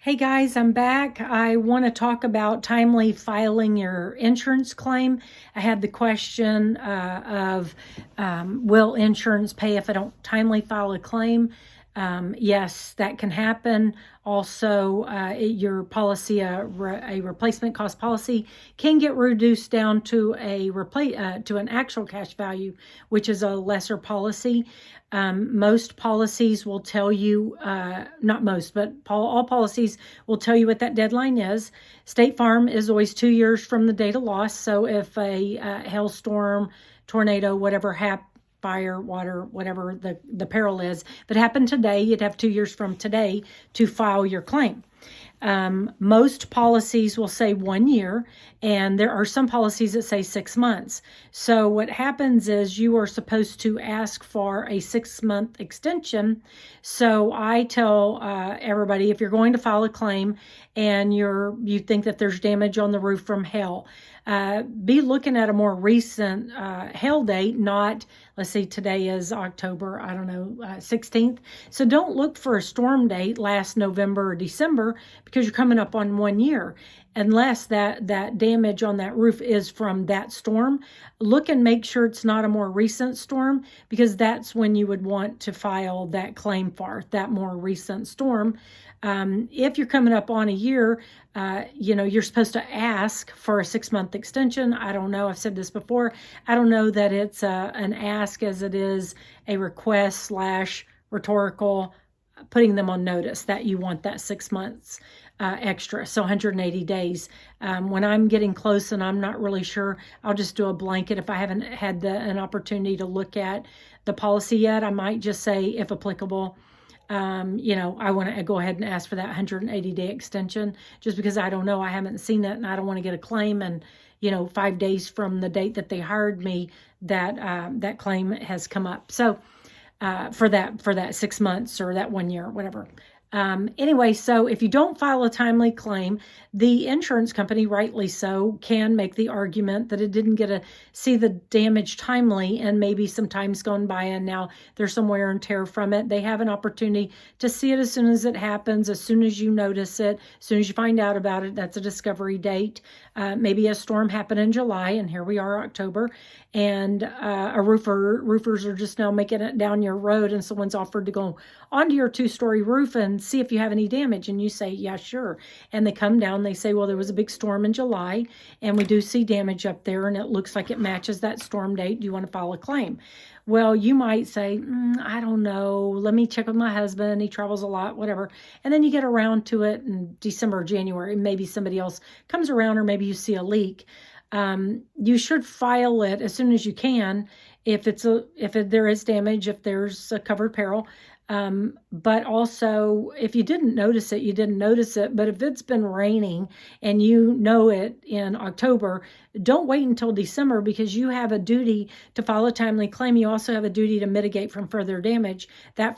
Hey guys, I'm back. I want to talk about timely filing your insurance claim. I had the question of will insurance pay if I don't timely file a claim? Yes, that can happen. Also, your policy, a replacement cost policy, can get reduced down to to an actual cash value, which is a lesser policy. Most policies will tell you, not most, but all policies will tell you what that deadline is. State Farm is always 2 years from the date of loss. So if a hailstorm, tornado, whatever fire, water, whatever the peril is, if it happened today, you'd have 2 years from today to file your claim. Most policies will say 1 year, and there are some policies that say 6 months. So what happens is you are supposed to ask for a 6-month extension. So I tell everybody, if you're going to file a claim and you think that there's damage on the roof from hail, be looking at a more recent hail date, not, let's see, today is October, 16th. So don't look for a storm date last November or December, because you're coming up on 1 year. Unless that damage on that roof is from that storm, look and make sure it's not a more recent storm, because that's when you would want to file that claim for that more recent storm. If you're coming up on a year, you're supposed to ask for a 6-month extension. I don't know. I've said this before. I don't know that it's an ask as it is a request / rhetorical, putting them on notice that you want that 6 months extra, so 180 days. When I'm getting close and I'm not really sure, I'll just do a blanket. If I haven't had an opportunity to look at the policy yet, I might just say, if applicable, I want to go ahead and ask for that 180-day extension, just because I don't know. I haven't seen it, and I don't want to get a claim and 5 days from the date that they hired me, that claim has come up. So for that 6 months or that 1 year, whatever. Anyway, so if you don't file a timely claim, the insurance company, rightly so, can make the argument that it didn't get to see the damage timely, and maybe some time's gone by and now there's some wear and tear from it. They have an opportunity to see it as soon as it happens, as soon as you notice it, as soon as you find out about it. That's a discovery date. Maybe a storm happened in July, and here we are, October, and roofers are just now making it down your road, and someone's offered to go onto your 2-story roof and see if you have any damage, and you say, yeah, sure. And they come down, they say, well, there was a big storm in July, and we do see damage up there, and it looks like it matches that storm date. Do you want to file a claim? Well, you might say, I don't know, let me check with my husband, he travels a lot, whatever. And then you get around to it in December or January, maybe somebody else comes around, or maybe you see a leak. You should file it as soon as you can if there is damage, if there's a covered peril. But also, if you didn't notice it, you didn't notice it. But if it's been raining and you know it in October, don't wait until December, because you have a duty to file a timely claim. You also have a duty to mitigate from further damage. That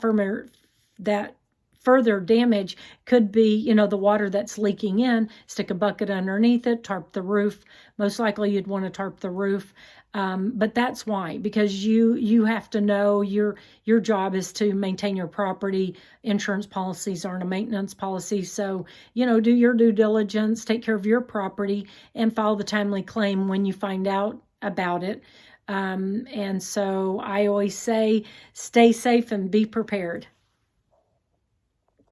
further damage could be, the water that's leaking in. Stick a bucket underneath it, tarp the roof. Most likely you'd want to tarp the roof. But that's why, because you have to know your job is to maintain your property. Insurance policies aren't a maintenance policy. So, do your due diligence, take care of your property, and file the timely claim when you find out about it. And so I always say, stay safe and be prepared.